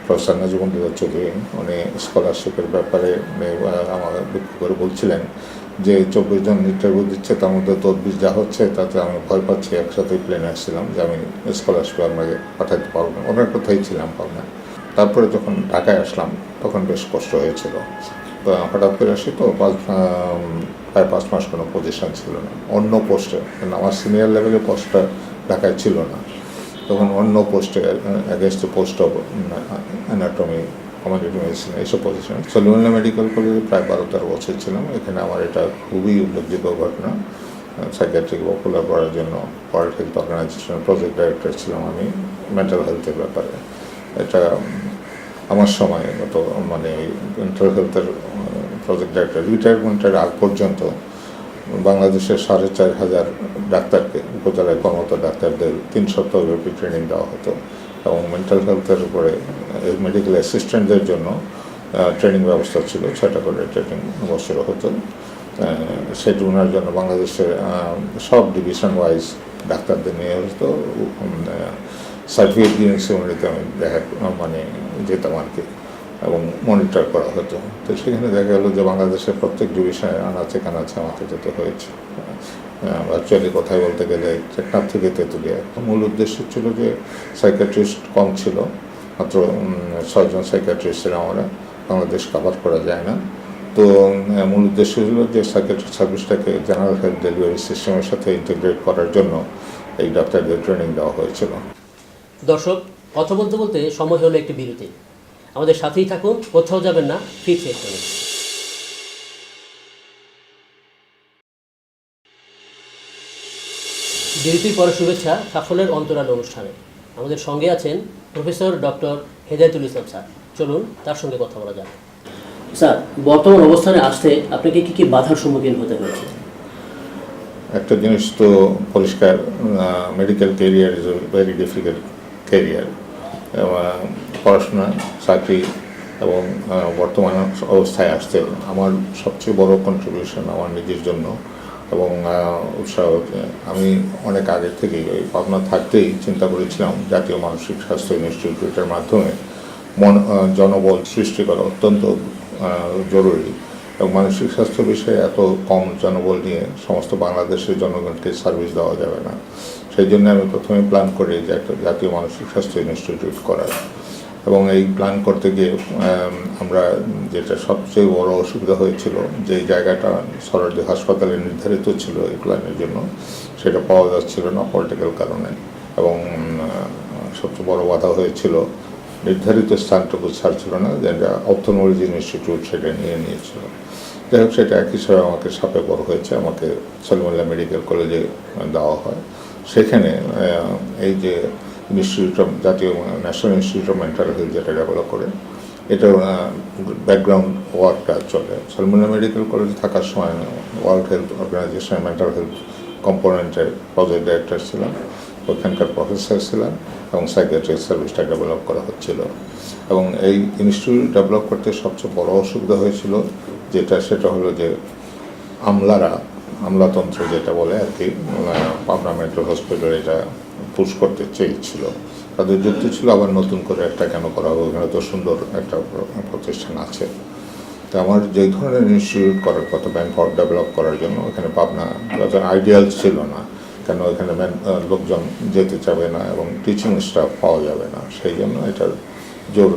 প্রফেসর নাজিবুল্লাহ চৌধুরী, উনি স্কলারশিপের ব্যাপারে আমার দুঃখ করে বলছিলেন যে 24 জন ইন্টারভিউ দিচ্ছে, তার মধ্যে 20 যা হচ্ছে তাতে আমি ভয় পাচ্ছি। একসাথেই প্লেনে আসছিলাম যে আমি স্কলারশিপ আপনাকে পাঠাতে পারবো না, ওনার কথাই ছিলাম পাবো না। তারপরে যখন ঢাকায় আসলাম তখন বেশ কষ্ট হয়েছিল। তো হঠাৎ করে আসি তো প্রায় 5 মাস কোনো পজিশন ছিল না অন্য পোস্টে, আমার সিনিয়র লেভেলের পোস্টটা ঢাকায় ছিল না। তখন অন্য পোস্টে against post of anatomy, community medicine, এইসব পজিশন। সলিমুল্লাহ মেডিকেল কলেজে প্রায় 12-13 বছর ছিলাম। এখানে আমার এটা খুবই উল্লেখযোগ্য ঘটনা। সাইকিয়াট্রিক পপুলার করার জন্য ওয়ার্ল্ড হেলথ অর্গানাইজেশনের প্রজেক্ট ডাইরেক্টর ছিলাম আমি মেন্টাল হেলথের ব্যাপারে। এটা আমার সময় মতো মানে মেন্টাল হেলথের প্রজেক্ট ডাইরেক্টর রিটায়ারমেন্টের আগ পর্যন্ত বাংলাদেশের 4,500 ডাক্তারকে, উপজেলায় কর্মরত ডাক্তারদের 3 সপ্তাহব্যাপী ট্রেনিং দেওয়া হতো এবং মেন্টাল হেলথের উপরে মেডিকেল অ্যাসিস্ট্যান্টদের জন্য ট্রেনিং ব্যবস্থা ছিল। 6টা করে ট্রেনিং বছর হতো। সেটুনার জন্য বাংলাদেশের সব ডিভিশন ওয়াইজ ডাক্তারদের নিয়ে হতো। সার্টিফিকেট গিভিং সেরেমনিতে আমি মানে যেতাম আর কি, এবং মনিটর করা হতো। তো সেখানে দেখা গেলো যে বাংলাদেশের প্রত্যেক ডিভিশনে আনাচে কানাচে আমাকে যেতে হয়েছে। অ্যাকচুয়ালি কথায় বলতে গেলে টেকনাফ থেকে তেঁতুলিয়া। মূল উদ্দেশ্য ছিল যে সাইকিয়াট্রিস্ট কম ছিল, মাত্র 6 জন সাইকিয়াট্রিস্ট ছিলাম আমরা, বাংলাদেশ কাভার করা যায় না। তো মূল উদ্দেশ্য ছিল যে সাইকিয়াট্রিক সার্ভিসটাকে জেনারেল হেলথ ডেলিভারি সিস্টেমের সাথে ইন্টিগ্রেট করার জন্য এই ডাক্তারদের ট্রেনিং দেওয়া হয়েছিল। দর্শক, কথা বলতে বলতে সময় হলো একটি বিরতি। আমাদের সাথেই থাকুন, কোথাও যাবেন না, ফিরছে এখানে। বিরতির পরে শুভেচ্ছা সাফল্যের অন্তরাল অনুষ্ঠানে। আমাদের সঙ্গে আছেন প্রফেসর ডক্টর হেদায়েতুল ইসলাম স্যার। চলুন তার সঙ্গে কথা বলা যাক। স্যার, বর্তমান অবস্থানে আসতে আপনাকে কী কী বাধার সম্মুখীন হতে হয়েছে? একটা জিনিস তো পরিষ্কার, medical career is a very difficult career. পড়াশোনা, চাকরি এবং বর্তমান অবস্থায় আসতে আমার সবচেয়ে বড় কন্ট্রিবিউশন আমার নিজের জন্য এবং উৎসাহ। আমি অনেক আগে থেকেই ওই পাবনা থাকতেই চিন্তা করেছিলাম জাতীয় মানসিক স্বাস্থ্য ইনস্টিটিউটের মাধ্যমে জনবল সৃষ্টি করা অত্যন্ত জরুরি, এবং মানসিক স্বাস্থ্য বিষয়ে এত কম জনবল নিয়ে সমস্ত বাংলাদেশের জনগণকে সার্ভিস দেওয়া যাবে না। সেই জন্য আমি প্রথমে প্ল্যান করি যে একটা জাতীয় মানসিক স্বাস্থ্য ইনস্টিটিউট করার, এবং এই প্ল্যান করতে গিয়ে আমরা যেটা সবচেয়ে বড় অসুবিধা হয়েছিল, যে জায়গাটা সরকারি হাসপাতালে নির্ধারিত ছিল এই প্ল্যানের জন্য, সেটা পাওয়া যাচ্ছিল না পলিটিক্যাল কারণে, এবং সবচেয়ে বড় বাধা হয়েছিল নির্ধারিত স্থানটুকু ছাড়ছিল না, যেটা অপথলমোলজি ইনস্টিটিউট সেটা নিয়েছিল। যাই হোক, সেটা এক হিসাবে আমাকে সাপে বড় হয়েছে, আমাকে সলিমুল্লাহ মেডিকেল কলেজে দেওয়া হয়। সেখানে এই যে ইনস্টিটিউট অফ জাতীয় national institute of mental health যেটা ডেভেলপ করে, এটা ব্যাকগ্রাউন্ড ওয়ার্কটা চলে। সলিমুল্লাহ মেডিকেল কলেজে থাকার সময় world health organisation mental health কম্পোনেন্টের প্রজেক্ট ডাইরেক্টর ছিলাম, ওখানকার প্রফেসর ছিলাম, এবং সাইকিয়াট্রিক সার্ভিসটা ডেভেলপ করা হচ্ছিল। এবং এই ইনস্টিটিউট ডেভেলপ করতে সবচেয়ে বড় অসুবিধা হয়েছিল সেটা হলো যে আমলাতন্ত্র যেটা বলে আর কি, পাবনা মেন্টাল হসপিটাল এটা পুশ করতে চেয়েছিল। তাদের যুক্তি ছিল আবার নতুন করে একটা কেন করা হবে, ওখানে তো সুন্দর একটা প্রতিষ্ঠান আছে। তো আমার যেই ধরনের ইনস্টিটিউট করার কথা ব্যাংক ডেভেলপ করার জন্য, ওখানে পাবনা আইডিয়াল ছিল না, কেন এখানে লোকজন যেতে চাবে না এবং টিচিং স্টাফ পাওয়া যাবে না। সেই জন্য এটার জোর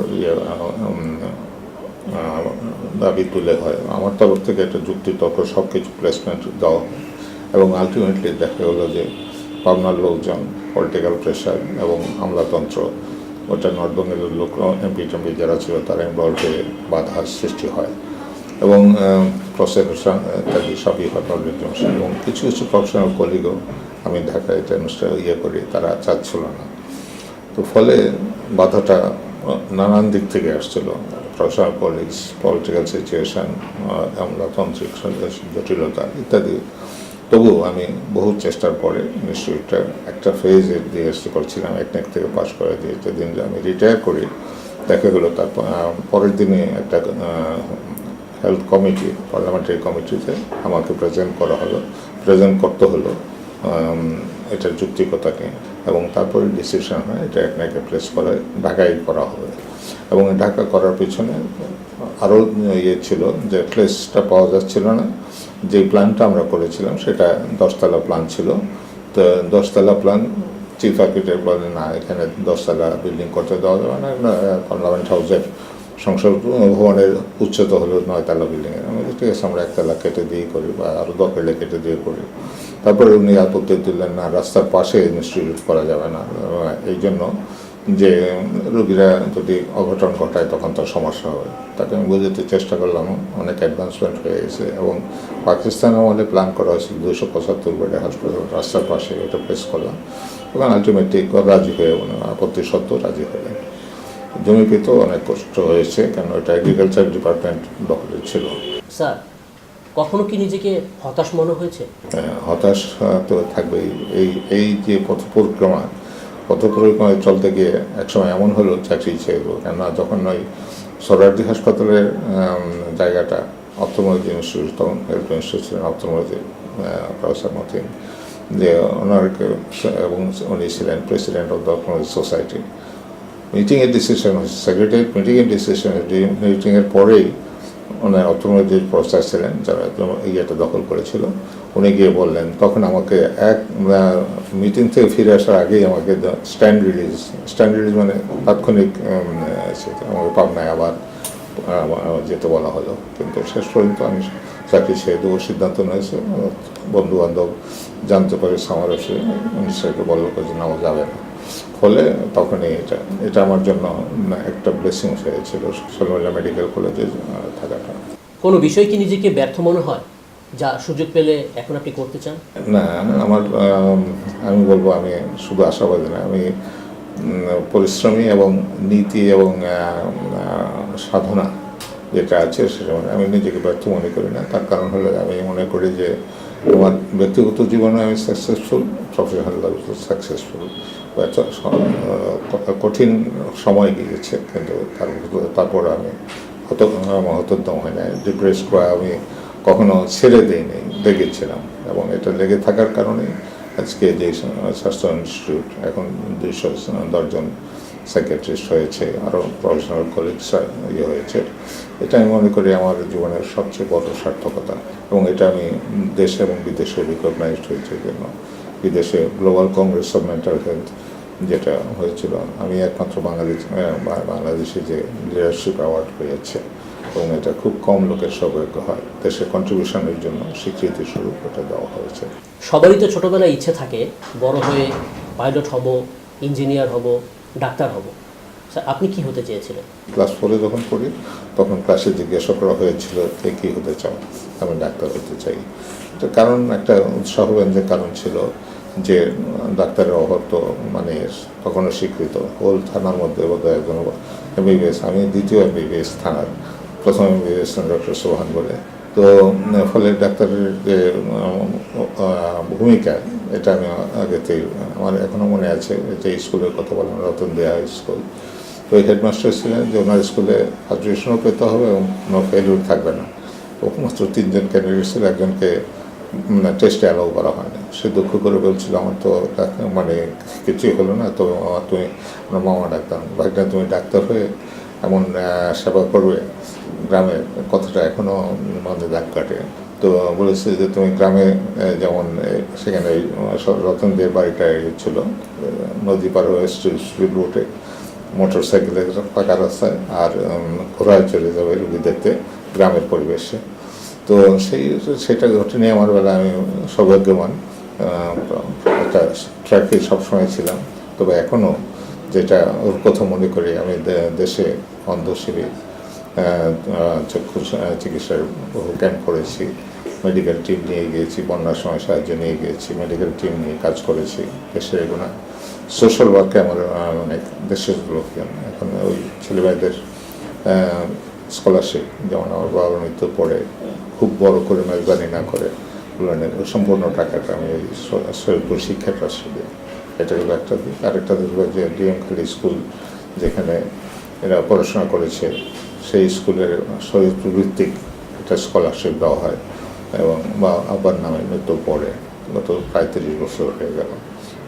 দাবি তুলে হয়। আমার তরফ থেকে একটা যুক্তিতর্ক সব কিছু প্লেসমেন্ট দেওয়া হয়, এবং আলটিমেটলি দেখা গেলো যে পাবনার লোকজন, পলিটিক্যাল প্রেশার এবং আমলাতন্ত্র, ওটা নর্থ বেঙ্গলের লোক এমপি যারা ছিল তারা ইনভলভ হয়ে বাধার সৃষ্টি হয়। এবং প্রসিকিউশন ইত্যাদি সবই হয় পাবলিক ডিমোশন। এবং কিছু কিছু প্রফেশনাল কলিগও আমি ঢাকায় এটা করি, তারা চাচ্ছিল না। তো ফলে বাধাটা নানান দিক থেকে আসছিল, প্রফেশনাল পলিটিক্স, পলিটিক্যাল সিচুয়েশান, আমলাতান্ত্রিক জটিলতা ইত্যাদি। তবুও আমি বহু চেষ্টার পরে নিশ্চয়ই একটা ফেজে ডিএসসি করছিলাম, একনেক থেকে পাশ করে দিয়ে যেদিন আমি রিটায়ার করি, দেখা গেলো তার পরের দিনে একটা হেলথ কমিটি, পার্লামেন্টারি কমিটিতে আমাকে প্রেজেন্ট করতে হলো এটার যুক্তিকতাকে। এবং তারপরে ডিসিশন হয় এটা একনাকে প্লেস করে ঢাকায় করা হবে। এবং ঢাকা করার পিছনে আরও ছিল যে প্লেসটা পাওয়া যাচ্ছিল না। যে প্ল্যানটা আমরা করেছিলাম সেটা 10তলা প্ল্যান ছিল। তো 10তলা প্ল্যান চিফ আর্কিটেক্ট বলে না, এখানে 10তলা বিল্ডিং করতে দেওয়া যাবে না, পার্লামেন্ট হাউসের সংসদ ভবনের উচ্চতা হলো 9তলা বিল্ডিংয়ের। আমি ঠিক আছে, আমরা 1তলা কেটে দিয়ে করি বা আরও দরকার কেটে দিয়ে করি। তারপরে উনি আপত্তি দিলেন না, রাস্তার পাশে ইনস্টিটিউট করা যাবে না, এই জন্য যে রোগীরা যদি অঘটন ঘটায় তখন তার সমস্যা হবে। তাকে আমি বোঝাতে চেষ্টা করলাম অনেক অ্যাডভান্সমেন্ট হয়ে গেছে। এবং পাকিস্তান আমলে প্ল্যান করা হয়েছিল 275 বেডের হাসপাতাল রাস্তার পাশে, এটা প্লেস করলাম। এবং আলটিমেটলি রাজি হয়ে আপত্তি সত্ত্বেও রাজি হয়ে জমি পেতেও অনেক কষ্ট হয়েছে, কারণ এটা এগ্রিকালচার ডিপার্টমেন্ট দখলে ছিল। স্যার, কখনো কি নিজেকে হতাশ মনে হয়েছে? হতাশ তো থাকবেই। এই যে পথপরিক্রমায় চলতে গিয়ে একসময় এমন হলো চাকরি ছেড়ে দেবো। কেননা যখন ওই সরারদি হাসপাতালের জায়গাটা অপথলমোলজি ইনস্টিটিউট, তখন হেলথ ইনস্টিটিউট ছিলেন অপথলমোলজি প্রফেসর মতিন, যে ওনারকে, এবং উনি ছিলেন president of the ophthalmology society. মিটিংয়ের ডিসিশন হয়েছে, সেক্রেটারি মিটিংয়ের ডিসিশন, মিটিংয়ের পরেই ওনার অপথলমোলজির প্রফেসর ছিলেন যারা ইয়েটা দখল করেছিল, উনি গিয়ে বললেন, তখন আমাকে মিটিং থেকে ফিরে আসার আগেই আমাকে স্ট্যান্ড রিলিজ মানে তাৎক্ষণিক আমাকে পাবনায় আবার যেতে বলা হলো। কিন্তু শেষ পর্যন্ত আমি চাকরি ছেড়ে দেবো সিদ্ধান্ত নিয়েছে। বন্ধু বান্ধব জানতে পারে সামারসে মিনিস্টারকে বললো যে নাও যাবে না। ফলে তখনই এটা আমার জন্য একটা ব্লেসিং হয়েছিল সলিমুল্লাহ মেডিকেল কলেজে থাকাটা। কোনো বিষয় কি নিজেকে ব্যর্থ মনে হয় যা সুযোগ পেলে এখন আপনি করতে চান? না, আমি বলবো আমি শুধু আশাবাদী না, আমি পরিশ্রমী এবং নীতি এবং সাধনা যেটা আছে সেটা আমি নিজেকে ব্যর্থ মনে করি না। তার কারণ হলো আমি মনে করি যে আমার ব্যক্তিগত জীবনে আমি সাকসেসফুল, প্রফেশনাল লাইফে সাকসেসফুল। কঠিন সময় গিয়েছে, কিন্তু তারপর আমি হতোদ্যম হয় না, ডিপ্রেস বা আমি কখনো ছেড়ে দিইনি, লেগেছিলাম। এবং এটা লেগে থাকার কারণে আজকে যে স্বাস্থ্য ইনস্টিটিউট এখন 210 জন সাইকিয়াট্রিস্ট হয়েছে, আরও প্রফেশনাল কলিগস হয়েছে। এটা আমি মনে করি আমার জীবনের সবচেয়ে বড় সার্থকতা। এবং এটা আমি দেশে এবং বিদেশে রিকগনাইজড হয়েছে। জন্য বিদেশে global Congress of mental health যেটা হয়েছিল, আমি একমাত্র বাংলাদেশে যে লিডারশিপ অ্যাওয়ার্ড পেয়েছে, এবং এটা খুব কম লোকের সৌভাগ্য হয়। দেশের কন্ট্রিবিউশনের জন্য স্বীকৃতি স্বরূপ এটা দেওয়া হয়েছে। সবারই তো ছোটোবেলায় ইচ্ছে থাকে বড় হয়ে পাইলট হব, ইঞ্জিনিয়ার হব, ডাক্তার হব। স্যার, আপনি কি হতে চেয়েছিলেন? ক্লাস 4 যখন পড়ি তখন ক্লাসে জিজ্ঞাসা করা হয়েছিল যে কী হতে চাও? আমি ডাক্তার হতে চাই। এটা কারণ একটা উৎসাহব্যঞ্জক কারণ ছিল যে ডাক্তারের অভাব তো মানে তখনও স্বীকৃত। হোল থানার মধ্যে বোধহয় একজন এমবিবিএস, আমি দ্বিতীয় এমবিবিএস থানার, প্রথম এমবিবিএস ডক্টর সোহান বলে। তো ফলে ডাক্তারের যে ভূমিকা এটা আমি আগেতেই, আমার এখনও মনে আছে যে স্কুলের কথা বললাম, রতন দেয়া স্কুল। তো ওই হেডমাস্টার ছিলেন যে ওনার স্কুলে ফার্স্ট পেতে হবে এবং কোনো ফেলিউর থাকবে না। মাত্র 3 জন ক্যান্ডিডেট ছিল, একজনকে টেস্টে অ্যালাউ করা হয়নি। সে দুঃখ করে বলছিল, আমার তো মানে কিছুই হলো না, তো তুমি আমার মামা ডাক্তার, ভাইটা তুমি ডাক্তার হয়ে এমন সেবা করবে গ্রামের, কথাটা এখনও মনে দাগ কাটে। তো বলেছে যে তুমি গ্রামে যেমন সেখানে রতন দেব বাড়িটা ছিল নদী পার হয়ে স্পিড রুটে, মোটর সাইকেলে ফাঁকা রাস্তায়, আর ঘোড়ায় চলে যাবে রুগী দেখতে গ্রামের পরিবেশে। তো সেটা ঘটেনি আমার বেলা, আমি সৌভাগ্যবান, একটা ট্র্যাকে সবসময় ছিলাম। তবে এখনও যেটা ওর কথা মনে করি, আমি দেশে অন্ধ শিবির চক্ষু চিকিৎসার বহু ক্যাম্প করেছি, মেডিকেল টিম নিয়ে গিয়েছি, বন্যার সময় সাহায্য নিয়ে গিয়েছি, মেডিকেল টিম নিয়ে কাজ করেছি দেশের এগুলো। সোশ্যাল ওয়ার্কে আমার অনেক দেশের লোক, এখন ওই ছেলেমেয়েদের স্কলারশিপ, যেমন আমার বাবার মৃত্যুর পরে খুব বড় করে মেজবানি না করে সম্পূর্ণ টাকাটা আমি ওই শরীরপুর শিক্ষা ট্রাস্টে দিই। এটা হলো একটা দিক। আরেকটা দেখবো যে ডিএম খালি স্কুল, যেখানে এরা পড়াশোনা করেছে, সেই স্কুলের শরীরপুর ভিত্তিক একটা স্কলারশিপ দেওয়া হয়, এবং বা আব্বার নামে মৃত্যুর পরে গত প্রায় 30 বছর হয়ে গেল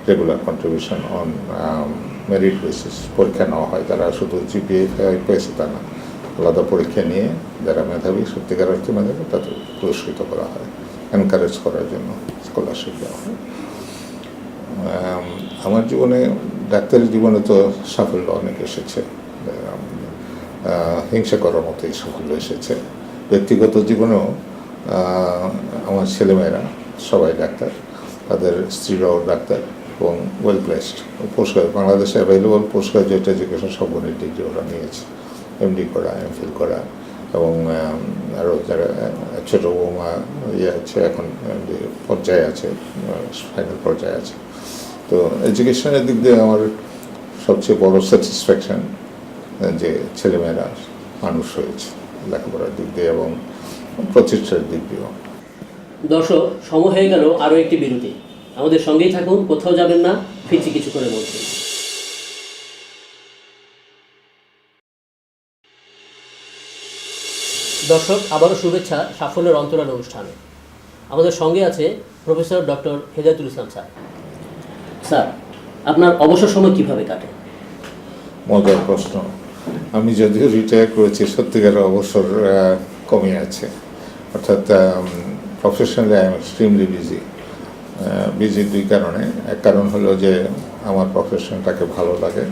regular contribution on merit basis পরীক্ষা নেওয়া হয়। তারা শুধু জিপিএ পেয়েছে তা না, আলাদা পরীক্ষা নিয়ে যারা মেধাবী, সত্যিকার অর্থে মেধাবী, তাদের পুরস্কৃত করা হয়, এনকারেজ করার জন্য স্কলারশিপ দেওয়া হয়। আমার জীবনে, ডাক্তারের জীবনে তো সাফল্য অনেক এসেছে, হিংসা করার মতোই সাফল্য এসেছে। ব্যক্তিগত জীবনেও আমার ছেলেমেয়েরা সবাই ডাক্তার, তাদের স্ত্রীরাও ডাক্তার এবং ওয়েল প্লেসড। পুরস্কার বাংলাদেশে অ্যাভেলেবল পোস্ট গ্রাজুয়েট এডুকেশন সর্বনিম্ন ডিগ্রি ওরা নিয়েছে, এমডি করা, এমফিল করা, এবং আরও যারা ছোটো বৌমা আছে, এখন পর্যায়ে আছে, ফাইনাল পর্যায়ে আছে। তো এডুকেশনের দিক দিয়ে আমার সবচেয়ে বড় স্যাটিসফ্যাকশান যে ছেলেমেয়েরা মানুষ হয়েছে লেখাপড়ার দিক দিয়ে এবং প্রচেষ্টার দিক দিয়েও। দর্শক, সময় হয়ে গেল আরও একটি বিরতি। আমাদের সঙ্গেই থাকুন, কোথাও যাবেন না, ফিরছি কিছুক্ষণের মধ্যে। দর্শক, আবারও শুভেচ্ছা সাফল্যের অন্তরাল অনুষ্ঠানে। আমাদের সঙ্গে আছে প্রফেসর ডক্টর হেদায়েতুল ইসলাম স্যার। স্যার, আপনার অবসর সময় কিভাবে কাটে? মজার প্রশ্ন। আমি যদিও রিটায়ার করেছি, সত্যিকার অবসর কমে আছে। অর্থাৎ professionally I am extremely busy দুই কারণে। এক কারণ হলো যে আমার প্রফেশনটাকে ভালো লাগে,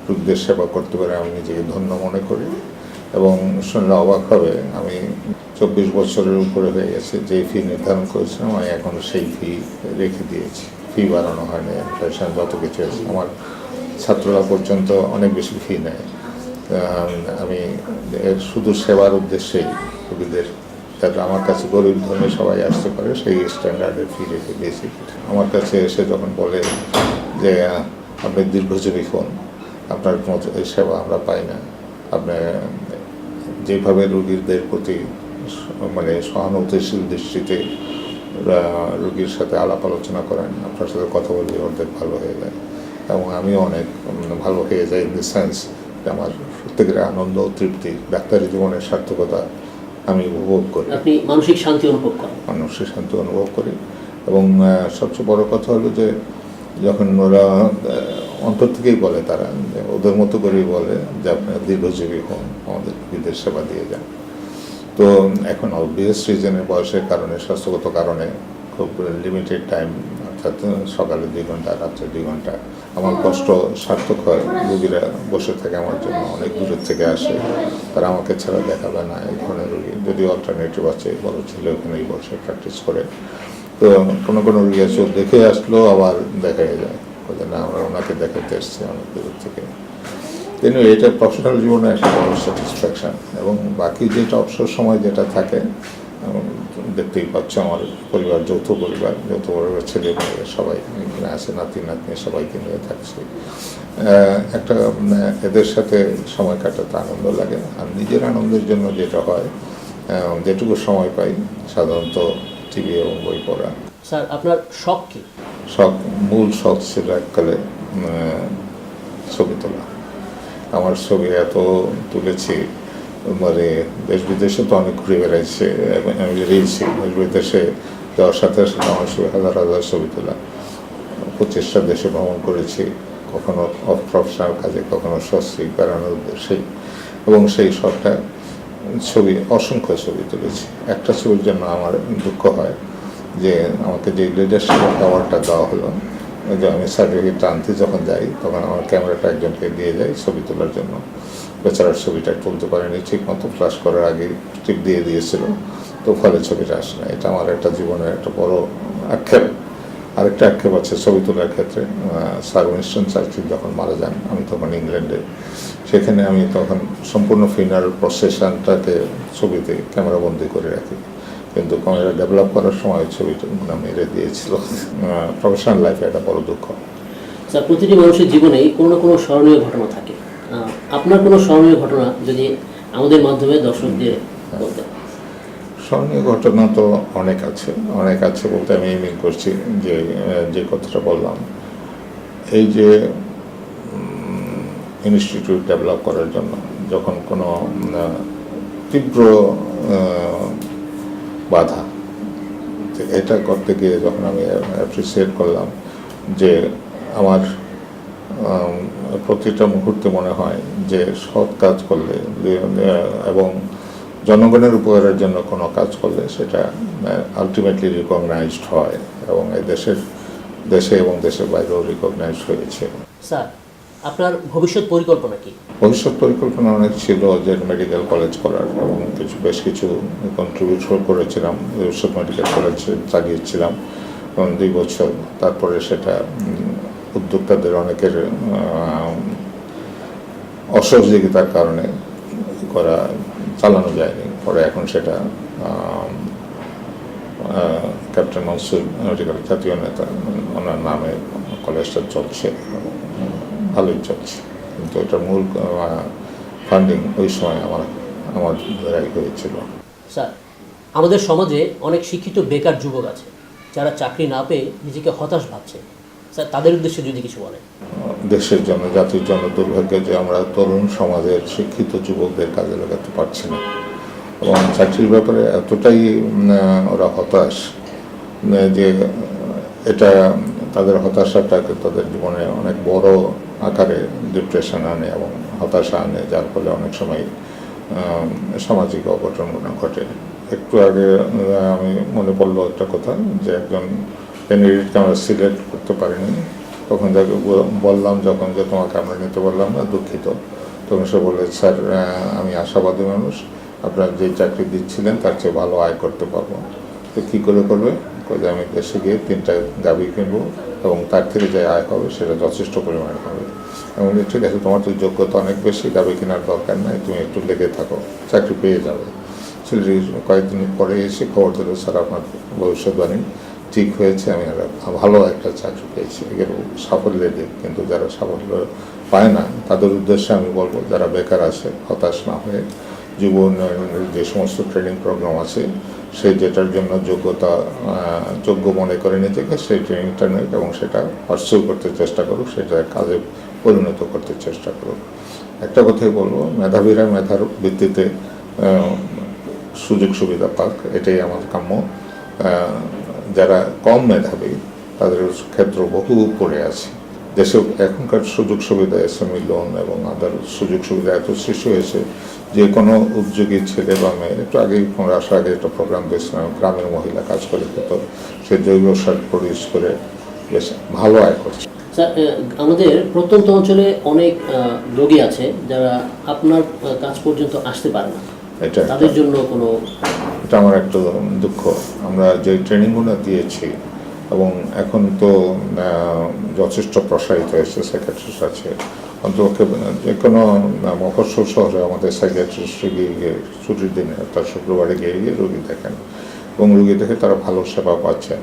রোগীদের সেবা করতে পারে আমি নিজেকে ধন্য মনে করি, এবং শুনলে অবাক হবে আমি 24 বছরের উপরে হয়ে গেছে। যে ফি নির্ধারণ করেছিলাম আমি এখন সেই ফি রেখে দিয়েছি, ফি বাড়ানো হয়নি। ইনফ্লেশন যত কিছু আছে, আমার ছাত্ররা পর্যন্ত অনেক বেশি ফি নেয়। আমি শুধু সেবার উদ্দেশ্যেই রোগীদের, যাতে আমার কাছে গরিব ধর্মে সবাই আসতে পারে, সেই স্ট্যান্ডার্ডের ফি রেখে দিয়েছি। আমার কাছে এসে যখন বলে যে আপনি দীর্ঘজীবী হন, আপনার মতো এই সেবা আমরা পাই না, আপনি যেভাবে রোগীদের প্রতি মানে সহানুভূতিশীল দৃষ্টিতে রোগীর সাথে আলাপ আলোচনা করেন, আপনার সাথে কথা বললে অর্ধেক ভালো হয়ে যায়, এবং আমিও অনেক ভালো হয়ে যাই। ইন দি সেন্স যে আমার প্রত্যেকের আনন্দ ও তৃপ্তি, ডাক্তারি জীবনের সার্থকতা আমি উপভোগ করি। আপনি মানসিক শান্তি অনুভব করেন? মানসিক শান্তি অনুভব করি, এবং সবচেয়ে বড় কথা হলো যে যখন ওরা অন্তর থেকেই বলে, তারা ওদের মতো করেই বলে যে আপনারা দীর্ঘজীবী হন, আমাদের বিদেশ সেবা দিয়ে যান। তো এখন অবভিয়াস রিজনের, বয়সের কারণে, স্বাস্থ্যগত কারণে খুব লিমিটেড টাইম, অর্থাৎ সকালে 2 ঘন্টা, রাত্রে 2 ঘন্টা। আমার কষ্ট সার্থক হয়। রোগীরা বসে থাকে আমার জন্য, অনেক দূরের থেকে আসে, তারা আমাকে ছাড়া দেখাবে না, এই ধরনের রোগী। যদি অল্টারনেটিভ আছে, বড় ছেলে ওখানেই বসে প্র্যাকটিস করে। তো কোনো রোগী আছে দেখে আসলো, আবার দেখা যায় যে না, আমরা ওনাকে দেখাতে এসছি অনেক দূর থেকে। কিন্তু এটা প্রফেশনাল জীবনে একটা বড় স্যাটিসফ্যাকশান। এবং বাকি যেটা অবসর সময় যেটা থাকে, দেখতেই পাচ্ছ আমার পরিবার, যৌথ পরিবার, ছেলে মেয়ে সবাই এখানে আছে, নাতি নাতনি সবাইকে নিয়ে থাকছি। একটা এদের সাথে সময় কাটাতে আনন্দ লাগে। আর নিজের আনন্দের জন্য যেটা হয়, যেটুকু সময় পাই, সাধারণত টিভি এবং বই পড়া। স্যার, আপনার শখ কি? মূল শখ ছিল এককালে ছবি তোলা। আমার ছবি এত তুলেছি, মানে দেশ বিদেশে তো অনেক ঘুরে বেড়াইছে, আমি বেরিয়েছি দেশ বিদেশে যাওয়ার সাথে সাথে আমার ছবি হাজার হাজার ছবি তোলা। 25টা দেশে ভ্রমণ করেছি, কখনো অফ প্রফেশনাল কাজে, কখনো সস্ত্রীক বেড়ানোর উদ্দেশ্যেই, এবং সেই শখটা ছবি, অসংখ্য ছবি তুলেছি। একটা ছবির জন্য আমার দুঃখ হয় যে আমাকে যে লিডারশিপ অ্যাওয়ার্ডটা দেওয়া হলো, যে আমি সার্টিফিকেট আনতে যখন যাই, তখন আমার ক্যামেরাটা একজনকে দিয়ে যাই ছবি তোলার জন্য। বেচারার ছবিটা তুলতে পারেনি ঠিক মতো, ফ্লাশ করার আগে টিপ দিয়ে দিয়েছিল, তো ফলে ছবিটা আসে না। এটা আমার একটা জীবনের একটা বড় আক্ষেপ। আরেকটা আক্ষেপ আছে ছবি তোলার ক্ষেত্রে। স্যার উইনস্টন চার্চিল যখন মারা যান, আমি তখন ইংল্যান্ডে, সেখানে আমি তখন সম্পূর্ণ ফিনারেল প্রসেশনটাকে ছবিতে ক্যামেরাবন্দি করে রাখি, কিন্তু ক্যামেরা ডেভেলপ করার সময় ছবিটা মেরে দিয়েছিল। প্রফেশনাল লাইফে একটা বড় দুঃখ। স্যার, প্রতিটি মানুষের জীবনেই কোনো না কোনো স্মরণীয় ঘটনা থাকে। আপনার কোনো স্মরণীয় ঘটনা যদি আমাদের মাধ্যমে দর্শকদের বলতেন। স্মরণীয় ঘটনা তো অনেক আছে বলতে আমি মিন করছি যে কথাটা বললাম, এই যে ইনস্টিটিউট ডেভেলপ করার জন্য যখন কোনো তীব্র বাধা, এটা করতে গিয়ে যখন আমি অ্যাপ্রিসিয়েট করলাম যে আমার প্রতিটা মুহূর্তে মনে হয় যে সৎ কাজ করলে এবং জনগণের উপকারের জন্য কোনো কাজ করলে সেটা আলটিমেটলি রিকগনাইজড হয়, এবং এই দেশে এবং দেশের বাইরেও রিকগনাইজড হয়েছে। স্যার, আপনার ভবিষ্যৎ পরিকল্পনা কি? ভবিষ্যৎ পরিকল্পনা অনেক ছিল, যে মেডিকেল কলেজ করার, এবং বেশ কিছু কন্ট্রিবিউট করেছিলাম। ভবিষ্যৎ মেডিকেল কলেজ চালিয়েছিলাম 2 বছর, তারপরে সেটা উদ্যোক্তাদের অনেকের অসহযোগিতার কারণে চালানো যায়নি। পরে এখন সেটা ক্যাপ্টেন মনসুর মেডিকেল জাতীয় নেতা, ওনার নামে কলেজটা চলছে, ভালোই চলছে, কিন্তু এটার মূল ফান্ডিং ওই সময় আমার দ্বারাই হয়েছিল। স্যার, আমাদের সমাজে অনেক শিক্ষিত বেকার যুবক আছে যারা চাকরি না পেয়ে নিজেকে হতাশ ভাবছে। স্যার, তাদের উদ্দেশ্যে যদি কিছু বলেন। দেশের জন্য, জাতির জন্য দুর্ভাগ্য যে আমরা তরুণ সমাজের শিক্ষিত যুবকদের কাজে লাগাতে পারছি না, এবং চাকরির ব্যাপারে এতটাই ওরা হতাশ যে এটা তাদের হতাশাটাকে তাদের জীবনে অনেক বড় আকারে ডিপ্রেশন আনে এবং হতাশা আনে, যার ফলে অনেক সময় সামাজিক অঘটন ঘটে। একটু আগে আমি মনে পড়লো একটা কথা, যে একজন ক্যান্ডিডেটকে আমরা সিলেক্ট করতে পারিনি, তখন তাকে বললাম যখন যে তোমাকে আমরা নিতে পারলাম না, দুঃখিত। তখন সে বলে, স্যার আমি আশাবাদী মানুষ, আপনার যে চাকরি দিচ্ছিলেন তার চেয়ে ভালো আয় করতে পারবো। তো কী করে করবে? যে আমি দেশে গিয়ে 3টা গাভী কিনবো এবং তার থেকে যে আয় হবে সেটা যথেষ্ট পরিমাণে হবে। এবং ঠিক আছে, তোমার তো যোগ্যতা অনেক বেশি, গাভী কেনার দরকার নাই, তুমি একটু লেগে থাকো, চাকরি পেয়ে যাবে। ছেলেটি কয়েকদিন পরে এসে খবর দিল, স্যার আপনার ভবিষ্যৎবাণী ঠিক হয়েছে, আমি ভালো একটা চাকরি পেয়েছি। এর সাফল্যের দিক, কিন্তু যারা সাফল্য পায় না তাদের উদ্দেশ্যে আমি বলবো, যারা বেকার আছে হতাশ না হয়ে যুব উন্নয়নের যে সমস্ত ট্রেনিং প্রোগ্রাম আছে, সেই যেটার জন্য যোগ্য মনে করে নিজেকে, সেই ট্রেনিংটা নেই এবং সেটা পার্সু করতে চেষ্টা করুক, সেটা কাজে পরিণত করতে চেষ্টা করুক। একটা কথাই বলবো, মেধাবীরা মেধার ভিত্তিতে সুযোগ সুবিধা পাক, এটাই আমার কাম্য। যারা কম মেধাবী তাদের ক্ষেত্র বহু পড়ে আছে। দেশে এখনকার সুযোগ সুবিধা, এসএমই লোন এবং আদার সুযোগ সুবিধা এত সৃষ্টি হয়েছে যে কোনো উদ্যোগী ছেলে বা মেয়ে, একটু আগেই আসার আগে একটা প্রোগ্রাম দিয়েছিলাম, গ্রামের মহিলা কাজ করে খেত, সে জৈব সার প্রডিউস করে বেশ ভালো আয় করছে। স্যার, আমাদের প্রত্যন্ত অঞ্চলে অনেক রোগী আছে যারা আপনার কাজ পর্যন্ত আসতে পারে না, তাদের জন্য কোনো? এটা আমার একটা দুঃখ। আমরা যে ট্রেনিংগুলো দিয়েছি এবং এখন তো যথেষ্ট প্রসারিত হয়েছে, সাইকিয়াট্রিস্ট আছে, অন্তপক্ষে যে কোনো মফস্বল শহরে আমাদের সাইকিয়াট্রিস্ট গিয়ে ছুটির দিনে তার শুক্রবারে গিয়ে রোগী দেখেন, এবং রোগী দেখে তারা ভালো সেবা পাচ্ছেন।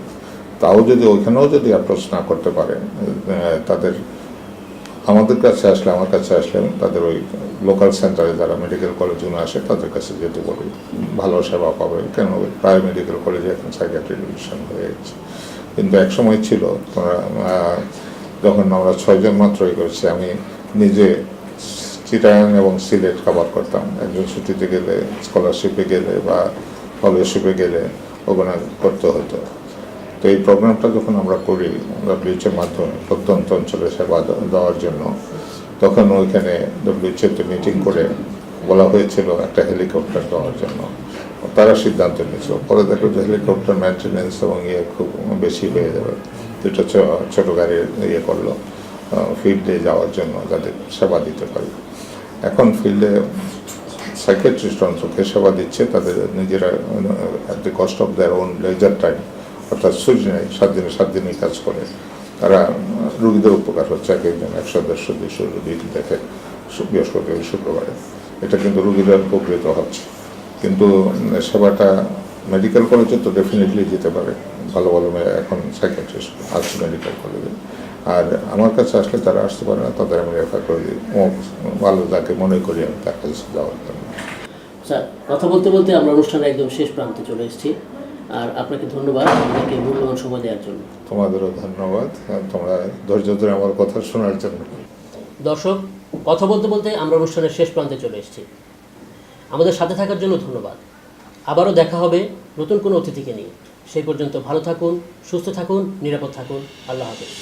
তাও যদি ওইখানেও যদি অ্যাপ্রোচ না করতে পারে, তাদের আমার কাছে আসলে তাদের ওই লোকাল সেন্টারে যারা মেডিকেল কলেজগুলো আসে তাদের কাছে যেতে বলি, ভালো সেবা পাবে। কেন প্রায় মেডিকেল কলেজে এখন সাইকিয়াট্রি ডিভিশন হয়ে গেছে। কিন্তু এক সময় ছিল, যখন আমরা 6 জন মাত্রই করেছি, আমি নিজে চিটাগাং এবং সিলেট কভার করতাম। একজন ছুটিতে গেলে, স্কলারশিপে গেলে বা ফলোশিপে গেলে ওখানে করতে হতো। তো এই প্রোগ্রামটা যখন আমরা করি ডব্লিউএইচের মাধ্যমে প্রত্যন্ত অঞ্চলে সেবা দেওয়ার জন্য, তখন ওইখানে ডব্লিউএইচতে মিটিং করে বলা হয়েছিল একটা হেলিকপ্টার দেওয়ার জন্য। তারা সিদ্ধান্ত নিয়েছিল। পরে দেখো যে হেলিকপ্টার মেনটেন্যান্স এবং খুব বেশি হয়ে যাবে, দুটো ছোটো গাড়ি করলো ফিল্ডে যাওয়ার জন্য, যাদের সেবা দিতে পারে। এখন ফিল্ডে সাইকিয়াট্রিস্ট অন্তকে সেবা দিচ্ছে, তাদের নিজেরা at the cost of their own leisure time অর্থাৎ ছুটি নেই, 7 দিনই কাজ করে। তারা রুগীদের উপকার হচ্ছে, এক একজন 100-150 রুগী দেখে বৃহস্পতি শুক্রবারে। এটা কিন্তু রুগীরা উপকৃত হচ্ছে। কিন্তু সেবাটা মেডিকেল কলেজে তো ডেফিনেটলি যেতে পারে, ভালো ভালো এখন সাইকিয়াট্রিস্ট আছে মেডিকেল কলেজে। আর আমার কাছে আসলে তারা আসতে পারে না, তাদের আমি রেফার করে দিই, ভালো তাকে মনে করি আমি তার কাছে যাওয়ার জন্য। স্যার, কথা বলতে বলতে আমরা অনুষ্ঠানের একদম শেষ প্রান্তে চলে এসেছি, আর আপনাকে ধন্যবাদ আপনাকে মূল্যবান সময় দেওয়ার জন্য। তোমাদেরও ধন্যবাদ, তোমরা ধৈর্য ধরে আমার কথা শোনার জন্য। দর্শক, কথা বলতে বলতে আমরা অনুষ্ঠানের শেষ প্রান্তে চলে এসেছি। আমাদের সাথে থাকার জন্য ধন্যবাদ। আবারও দেখা হবে নতুন কোনো অতিথিকে নিয়ে। সেই পর্যন্ত ভালো থাকুন, সুস্থ থাকুন, নিরাপদ থাকুন। আল্লাহ হাফেজ।